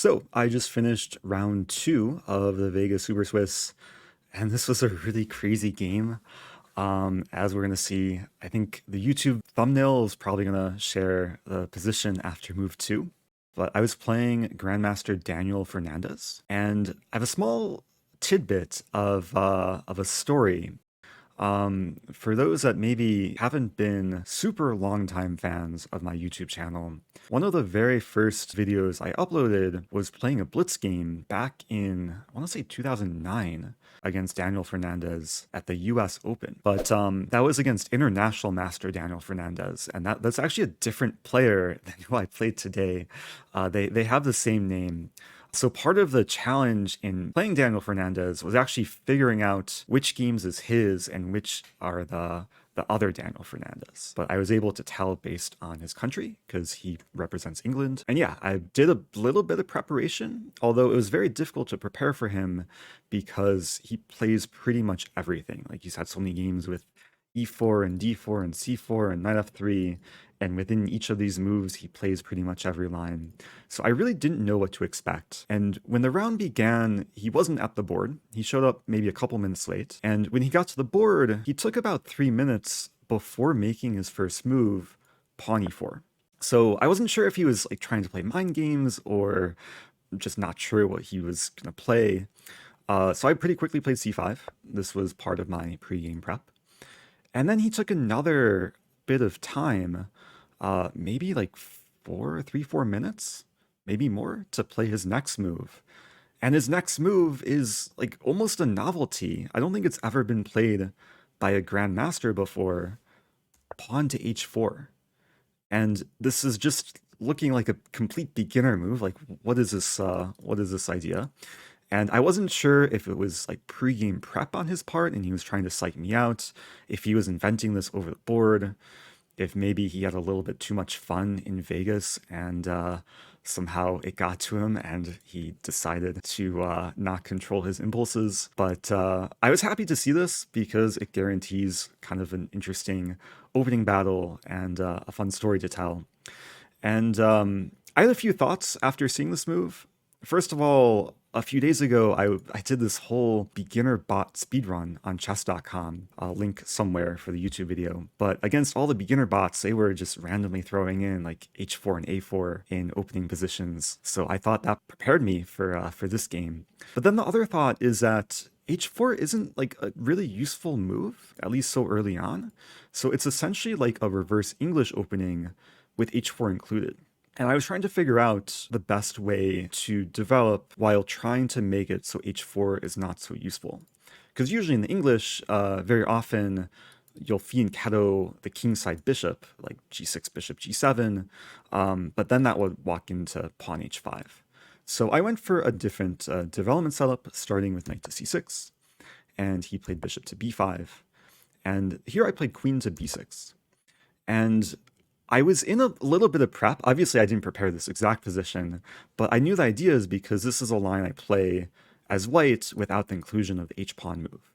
So I just finished round 2 of the Vegas Super Swiss, and this was a really crazy game. As we're gonna see, I think the YouTube thumbnail is probably gonna share the position after move 2. But I was playing Grandmaster Daniel Fernandez, and I have a small tidbit of a story for those that maybe haven't been super long-time fans of my YouTube channel, one of the very first videos I uploaded was playing a Blitz game back in, I want to say 2009, against Daniel Fernandez at the US Open. But that was against International Master Daniel Fernandez, and that's actually a different player than who I played today. They have the same name. So part of the challenge in playing Daniel Fernandez was actually figuring out which games is his and which are the other Daniel Fernandez. But I was able to tell based on his country because he represents England. And yeah, I did a little bit of preparation, although it was very difficult to prepare for him because he plays pretty much everything. Like he's had so many games with e4 and d4 and c4 and knight f3, and within each of these moves he plays pretty much every line. So I really didn't know what to expect. And when the round began, he wasn't at the board. He showed up maybe a couple minutes late, and when he got to the board, he took about 3 minutes before making his first move, pawn e4. So I wasn't sure if he was like trying to play mind games or just not sure what he was gonna play. So I pretty quickly played c5. This was part of my pre-game prep. And then he took another bit of time, maybe like 4 minutes, maybe more, to play his next move. And his next move is like almost a novelty. I don't think it's ever been played by a Grandmaster before. Pawn to h4. And this is just looking like a complete beginner move. Like, what is this idea? And I wasn't sure if it was like pre-game prep on his part and he was trying to psych me out, if he was inventing this over the board, if maybe he had a little bit too much fun in Vegas and somehow it got to him and he decided to not control his impulses. But I was happy to see this because it guarantees kind of an interesting opening battle and a fun story to tell. And I had a few thoughts after seeing this move. First of all, a few days ago, I did this whole beginner bot speedrun on chess.com. I'll link somewhere for the YouTube video. But against all the beginner bots, they were just randomly throwing in like h4 and a4 in opening positions. So I thought that prepared me for this game. But then the other thought is that h4 isn't like a really useful move, at least so early on. So it's essentially like a reverse English opening with h4 included. And I was trying to figure out the best way to develop while trying to make it so h4 is not so useful. Because usually in the English, very often you'll fianchetto the kingside bishop, like g6, bishop, g7, but then that would walk into pawn h5. So I went for a different development setup, starting with knight to c6, and he played bishop to b5. And here I played queen to b6. And I was in a little bit of prep. Obviously, I didn't prepare this exact position, but I knew the ideas because this is a line I play as white without the inclusion of the h-pawn move.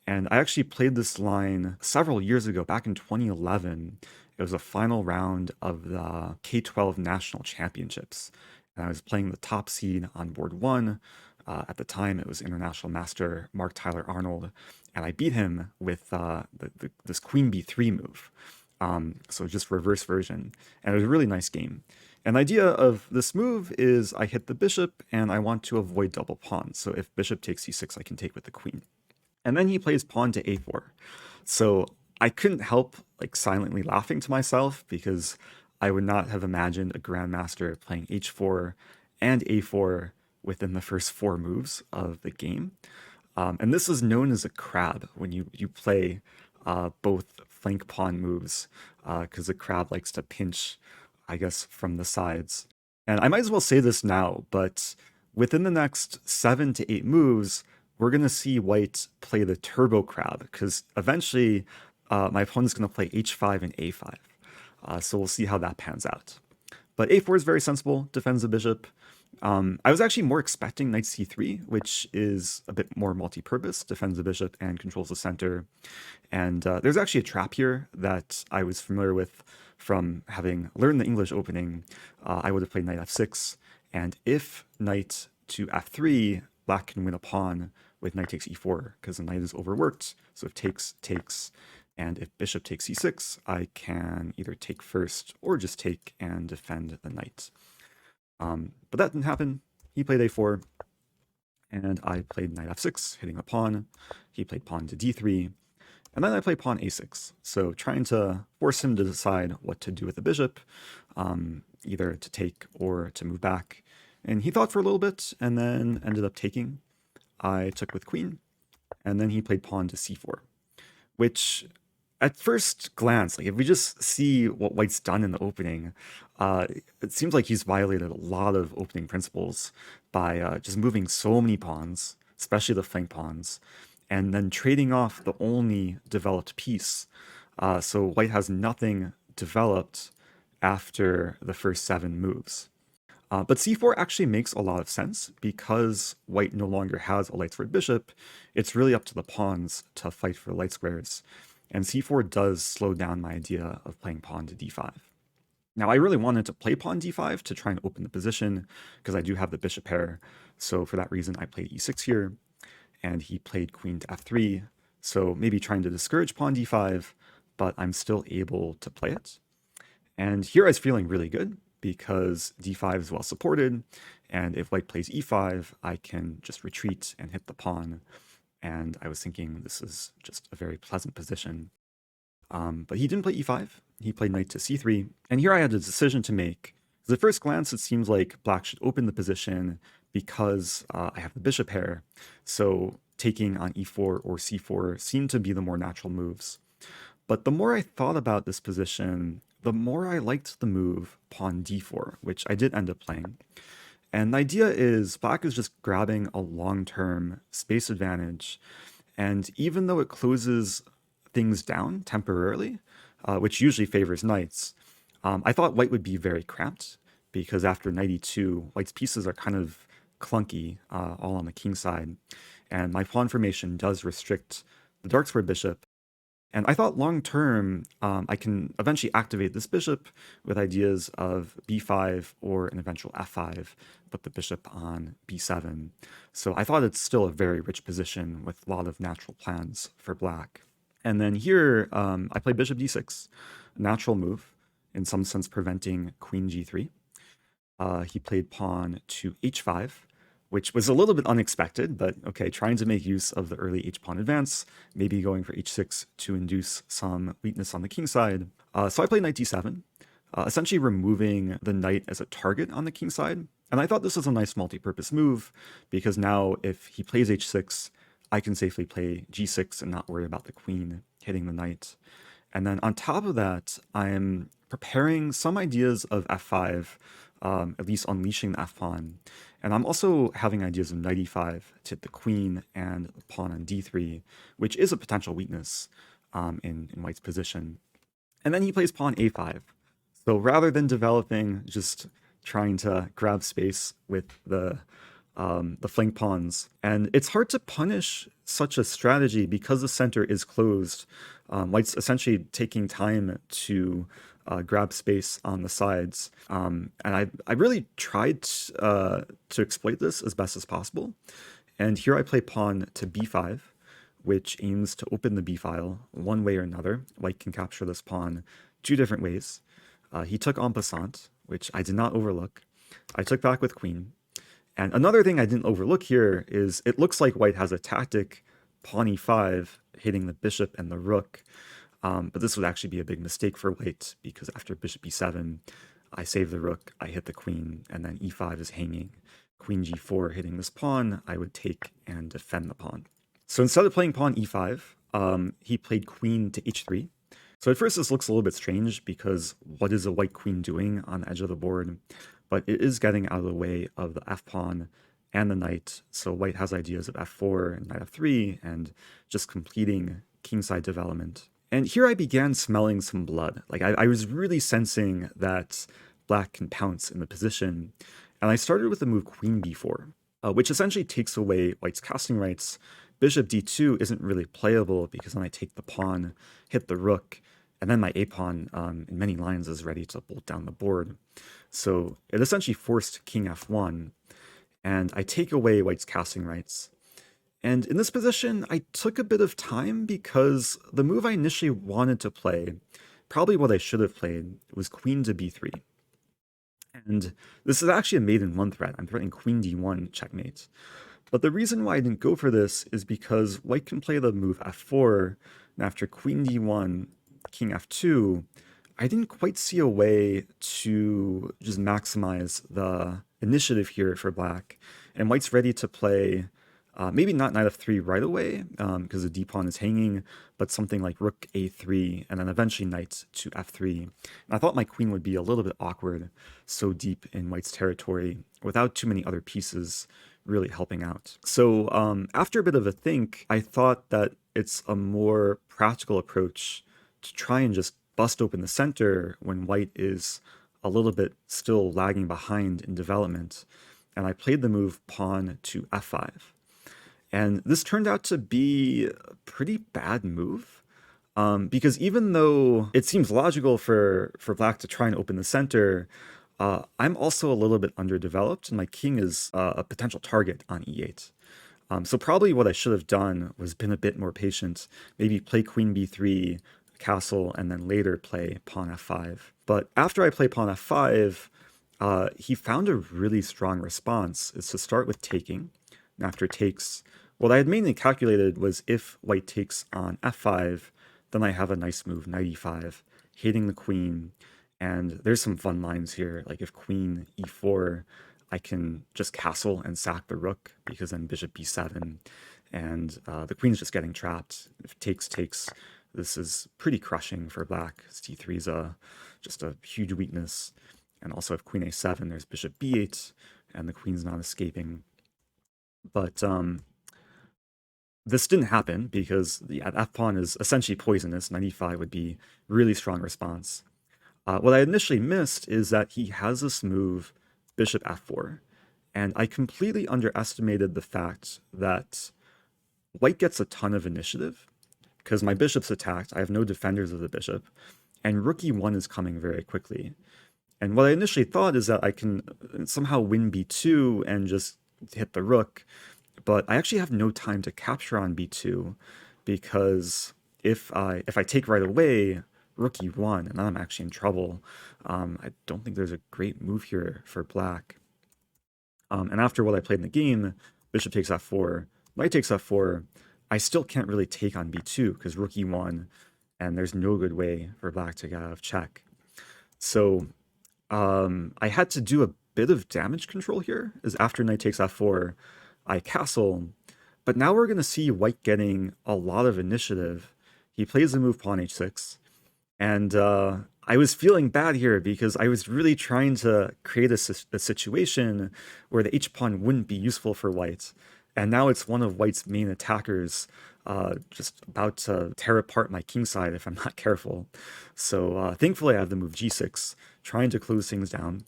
And I actually played this line several years ago, back in 2011. It was a final round of the K-12 National Championships. And I was playing the top seed on board 1. At the time, it was International Master Mark Tyler Arnold. And I beat him with this queen b3 move. So just reverse version. And it was a really nice game. And the idea of this move is I hit the bishop and I want to avoid double pawns. So if bishop takes c6, I can take with the queen. And then he plays pawn to a4. So I couldn't help like silently laughing to myself because I would not have imagined a grandmaster playing h4 and a4 within the first 4 moves of the game. And this is known as a crab when you play both flank pawn moves, because the crab likes to pinch, I guess, from the sides. And I might as well say this now, but within the next 7 to 8 moves, we're going to see white play the turbo crab, because eventually my opponent's going to play h5 and a5. So we'll see how that pans out. But a4 is very sensible, defends the bishop. I was actually more expecting knight c3, which is a bit more multi-purpose, defends the bishop and controls the center. And there's actually a trap here that I was familiar with from having learned the English opening. I would have played knight f6, And if knight to f3, black can win a pawn with knight takes e4 because the knight is overworked. So if takes, takes, and if bishop takes c6, I can either take first or just take and defend the knight. But that didn't happen. He played a4, and I played knight f6, hitting a pawn. He played pawn to d3, and then I played pawn a6. So trying to force him to decide what to do with the bishop, either to take or to move back. And he thought for a little bit and then ended up taking. I took with queen, and then he played pawn to c4, which at first glance, like if we just see what white's done in the opening, it seems like he's violated a lot of opening principles by just moving so many pawns, especially the flank pawns, and then trading off the only developed piece. So white has nothing developed after the first 7 moves. But c4 actually makes a lot of sense because white no longer has a light squared bishop. It's really up to the pawns to fight for light squares. And c4 does slow down my idea of playing pawn to d5. Now, I really wanted to play pawn d5 to try and open the position because I do have the bishop pair. So for that reason, I played e6 here, and he played queen to f3. So maybe trying to discourage pawn d5, but I'm still able to play it. And here I was feeling really good because d5 is well supported, and if white plays e5, I can just retreat and hit the pawn. And I was thinking this is just a very pleasant position. But he didn't play e5. He played knight to c3. And here I had a decision to make. At first glance, it seems like black should open the position because I have the bishop pair. So taking on e4 or c4 seemed to be the more natural moves. But the more I thought about this position, the more I liked the move pawn d4, which I did end up playing. And the idea is black is just grabbing a long-term space advantage. And even though it closes things down temporarily, which usually favors knights, I thought white would be very cramped because after knight e2, white's pieces are kind of clunky, all on the king side. And my pawn formation does restrict the dark square bishop. And I thought long term, I can eventually activate this bishop with ideas of b5 or an eventual f5, put the bishop on b7. So I thought it's still a very rich position with a lot of natural plans for black. And then here, I play bishop d6, a natural move, in some sense preventing queen g3. He played pawn to h5, which was a little bit unexpected, but okay, trying to make use of the early h-pawn advance, maybe going for h6 to induce some weakness on the king side. So I played knight d7, essentially removing the knight as a target on the king side. And I thought this was a nice multi-purpose move, because now if he plays h6, I can safely play g6 and not worry about the queen hitting the knight. And then on top of that, I'm preparing some ideas of f5, at least unleashing the f-pawn. And I'm also having ideas of knight e5 to hit the queen and the pawn on d3, which is a potential weakness in white's position. And then he plays pawn a5. So rather than developing just trying to grab space with the flank pawns, and it's hard to punish such a strategy because the center is closed. White's essentially taking time to grab space on the sides. And I really tried to exploit this as best as possible. And here I play pawn to b5, which aims to open the b file one way or another. White can capture this pawn 2 different ways. He took en passant, which I did not overlook. I took back with queen. And another thing I didn't overlook here is it looks like white has a tactic, pawn e5, hitting the bishop and the rook. But this would actually be a big mistake for white, because after bishop e7, I save the rook, I hit the queen, and then e5 is hanging. Queen g4 hitting this pawn, I would take and defend the pawn. So instead of playing pawn e5, he played queen to h3. So at first this looks a little bit strange, because what is a white queen doing on the edge of the board? But it is getting out of the way of the f-pawn and the knight, so white has ideas of f4 and knight f3, and just completing kingside development. And here I began smelling some blood. Like I was really sensing that black can pounce in the position. And I started with the move queen b4, which essentially takes away white's casting rights. Bishop d2 isn't really playable because then I take the pawn, hit the rook, and then my a-pawn in many lines is ready to bolt down the board. So it essentially forced king f1, and I take away white's casting rights. And in this position, I took a bit of time because the move I initially wanted to play, probably what I should have played, was queen to b3. And this is actually a mate in one threat. I'm threatening queen d1 checkmate. But the reason why I didn't go for this is because white can play the move f4, and after queen d1, king f2, I didn't quite see a way to just maximize the initiative here for black. And white's ready to play, maybe not knight f3 right away, because the d-pawn is hanging, but something like rook a3, and then eventually knight to f3. And I thought my queen would be a little bit awkward, so deep in white's territory, without too many other pieces really helping out. So after a bit of a think, I thought that it's a more practical approach to try and just bust open the center when white is a little bit still lagging behind in development. And I played the move pawn to f5. And this turned out to be a pretty bad move. Because even though it seems logical for black to try and open the center, I'm also a little bit underdeveloped, and my king is a potential target on e8. So probably what I should have done was been a bit more patient, maybe play queen b3, castle, and then later play pawn f5. But after I play pawn f5, he found a really strong response. It's to start with taking, and after takes, what I had mainly calculated was if white takes on f5, then I have a nice move, knight e5, hitting the queen. And there's some fun lines here, like if queen e4, I can just castle and sack the rook, because then bishop b7, and the queen's just getting trapped. If takes, this is pretty crushing for black. c3 is just a huge weakness. And also if queen a7, there's bishop b8, and the queen's not escaping. But this didn't happen because the f-pawn is essentially poisonous. Knight e5 would be really strong response. What I initially missed is that he has this move, bishop f4, and I completely underestimated the fact that white gets a ton of initiative because my bishop's attacked, I have no defenders of the bishop, and rook e1 is coming very quickly. And what I initially thought is that I can somehow win b2 and just hit the rook, but I actually have no time to capture on b2 because if I take right away, rook e1, and then I'm actually in trouble. I don't think there's a great move here for black. And after what I played in the game, bishop takes f4, knight takes f4, I still can't really take on b2 because rook e1, and there's no good way for black to get out of check. So I had to do a bit of damage control here, is after knight takes f4, I castle, but now we're going to see white getting a lot of initiative. He plays the move pawn h6, and I was feeling bad here because I was really trying to create a situation where the h-pawn wouldn't be useful for white. And now it's one of white's main attackers just about to tear apart my kingside if I'm not careful. So thankfully I have the move g6, trying to close things down,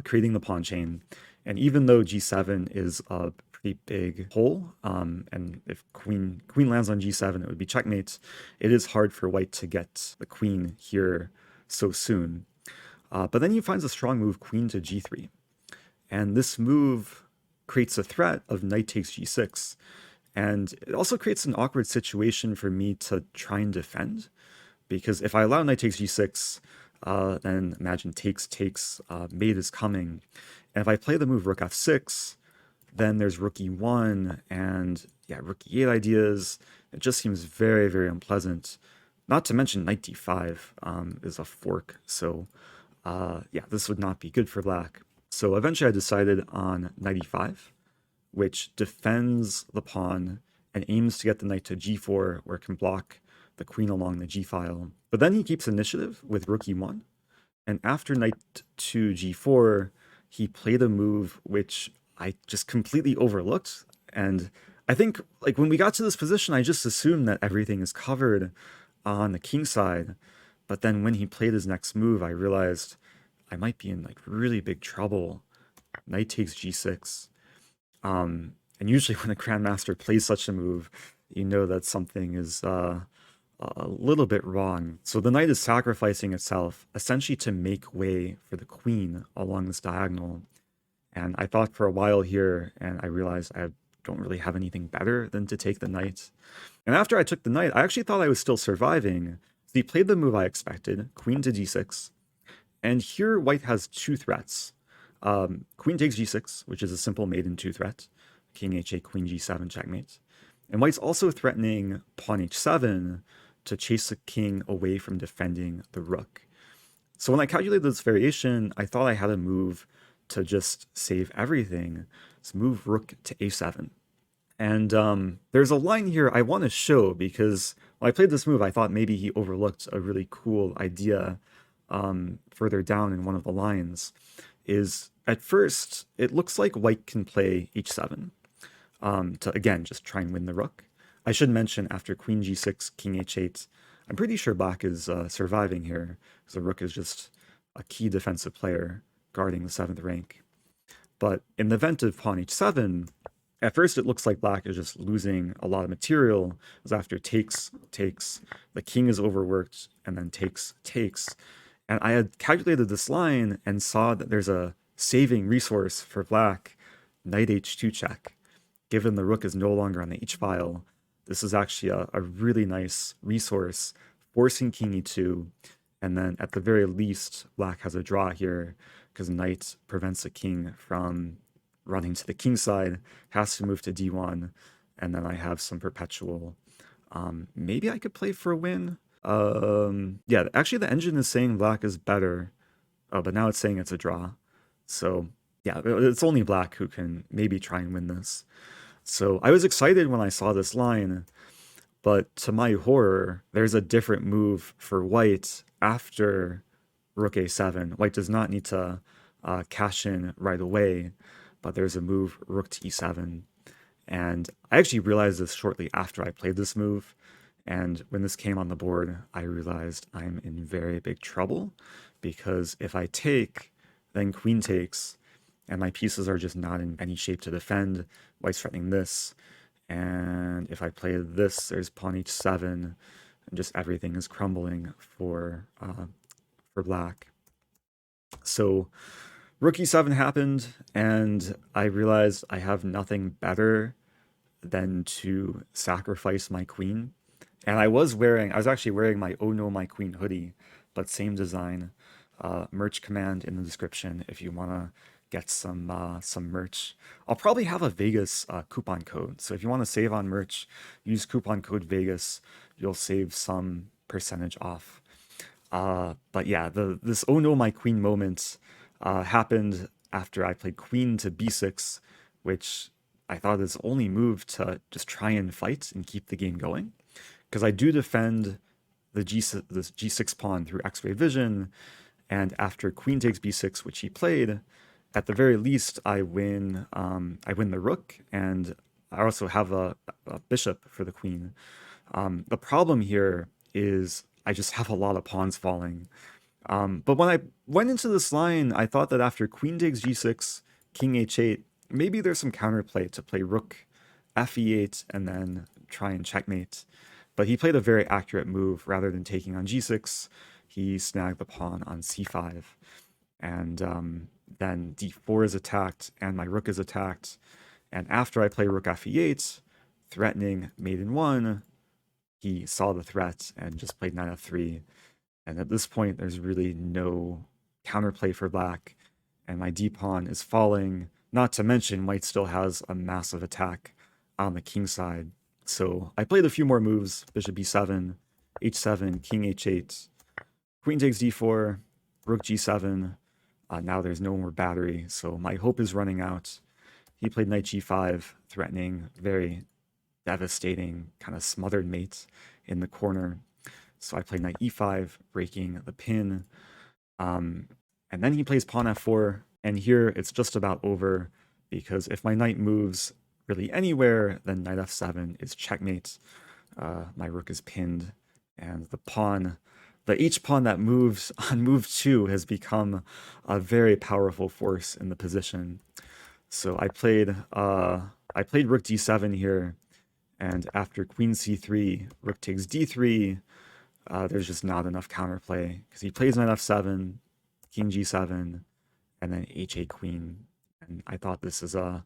creating the pawn chain. And even though g7 is a pretty big hole, and if queen lands on g7, it would be checkmate, it is hard for white to get the queen here so soon. But then he finds a strong move, queen to g3. And this move creates a threat of knight takes g6. And it also creates an awkward situation for me to try and defend, because if I allow knight takes g6, then imagine takes, mate is coming. And if I play the move rook f6, then there's rook e1, and yeah, rook e8 ideas. It just seems very, very unpleasant. Not to mention knight d5 is a fork, so yeah, this would not be good for black. So eventually I decided on knight e5, which defends the pawn and aims to get the knight to g4, where it can block the queen along the g-file. But then he keeps initiative with rook e1, and after knight to g4, he played a move which I just completely overlooked. And I think, like, when we got to this position, I just assumed that everything is covered on the king side. But then when he played his next move, I realized I might be in like really big trouble. Knight takes g6. And usually when a grandmaster plays such a move, you know that something is a a little bit wrong. So the knight is sacrificing itself essentially to make way for the queen along this diagonal. And I thought for a while here, and I realized I don't really have anything better than to take the knight. And after I took the knight, I actually thought I was still surviving. So he played the move I expected, queen to d6. And here white has two threats. Queen takes g6, which is a simple maiden two threat. King h8, queen g7, checkmate. And white's also threatening pawn h7 to chase the king away from defending the rook. So when I calculated this variation, I thought I had a move to just save everything. Let's move rook to a7. And there's a line here I want to show because when I played this move, I thought maybe he overlooked a really cool idea further down in one of the lines. Is at first, it looks like white can play h7 to, again, just try and win the rook. I should mention after queen g6, king h8, I'm pretty sure black is surviving here because the rook is just a key defensive player guarding the 7th rank. But in the event of pawn h7, at first it looks like black is just losing a lot of material, as after takes, the king is overworked, and then takes. And I had calculated this line and saw that there's a saving resource for black, knight h2 check. Given the rook is no longer on the h-file, this is actually a really nice resource, forcing king e2, and then at the very least, black has a draw here, because knight prevents the king from running to the king side, has to move to d1, and then I have some perpetual. Maybe I could play for a win. Yeah, actually the engine is saying black is better, but now it's saying it's a draw. So yeah, it's only black who can maybe try and win this. So I was excited when I saw this line, but to my horror, there's a different move for white after rook a7. White does not need to cash in right away, but there's a move rook to e7. And I actually realized this shortly after I played this move. And when this came on the board, I realized I'm in very big trouble because if I take, then queen takes, and my pieces are just not in any shape to defend. White's threatening this, and if I play this, there's pawn h7, and just everything is crumbling for black. So rook e7 happened, and I realized I have nothing better than to sacrifice my queen. And I was actually wearing my Oh No My Queen hoodie, but same design. Merch command in the description if you want to get some merch. I'll probably have a Vegas coupon code. So if you want to save on merch, use coupon code Vegas. You'll save some percentage off. But yeah, this Oh No My Queen moment happened after I played queen to b6, which I thought is only move to just try and fight and keep the game going. Because I do defend the this g6 pawn through x-ray vision, and after queen takes b6, which he played, at the very least I win the rook, and I also have a bishop for the queen. The problem here is I just have a lot of pawns falling. But when I went into this line, I thought that after queen takes g6, king h8, maybe there's some counterplay to play rook f e8 and then try and checkmate. But he played a very accurate move. Rather than taking on g6, he snagged the pawn on c5. And then d4 is attacked, and my rook is attacked. And after I play rook f e8, threatening maiden 1, he saw the threat and just played knight f3. And at this point, there's really no counterplay for black. And my d-pawn is falling. Not to mention, white still has a massive attack on the king side. So I played a few more moves, bishop b7, h7, king h8, queen takes d4, rook g7. Now there's no more battery, so my hope is running out. He played knight g5, threatening very devastating, kind of smothered mate in the corner. So I played knight e5, breaking the pin. And then he plays pawn f4, and here it's just about over, because if my knight moves really anywhere, then knight f7 is checkmate. My rook is pinned, and the h-pawn that moves on move 2 has become a very powerful force in the position. So I played rook d7 here, And after queen c3, rook takes d3, there's just not enough counterplay because he plays knight f7, king g7, and then h8 queen. And I thought this is a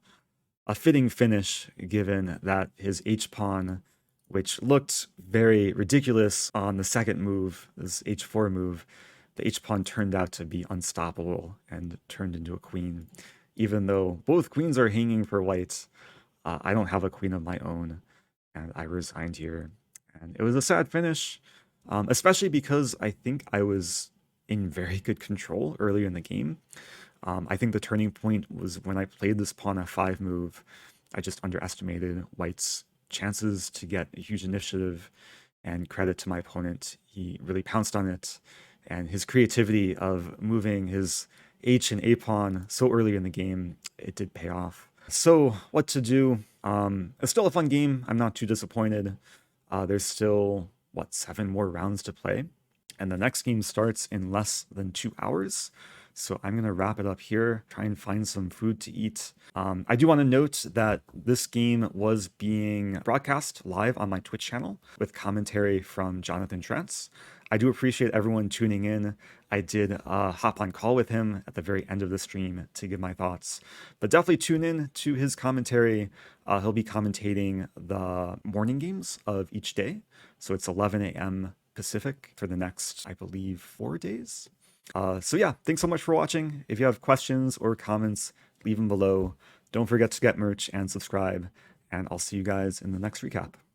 fitting finish given that his h-pawn, which looked very ridiculous on the second move, this h4 move, the h-pawn turned out to be unstoppable and turned into a queen. Even though both queens are hanging for white, I don't have a queen of my own, and I resigned here. And it was a sad finish, especially because I think I was in very good control earlier in the game. I think the turning point was when I played this pawn f5 move. I just underestimated White's chances to get a huge initiative, and credit to my opponent. He really pounced on it, and his creativity of moving his h and a pawn so early in the game, it did pay off. So what to do? It's still a fun game. I'm not too disappointed. There's still, what, 7 more rounds to play, and the next game starts in less than 2 hours. So I'm going to wrap it up here, try and find some food to eat. I do want to note that this game was being broadcast live on my Twitch channel with commentary from Jonathan Trentz. I do appreciate everyone tuning in. I did hop on call with him at the very end of the stream to give my thoughts. But definitely tune in to his commentary. He'll be commentating the morning games of each day. So it's 11 a.m. Pacific for the next, I believe, 4 days. So yeah, thanks so much for watching. If you have questions or comments, leave them below. Don't forget to get merch and subscribe, and I'll see you guys in the next recap.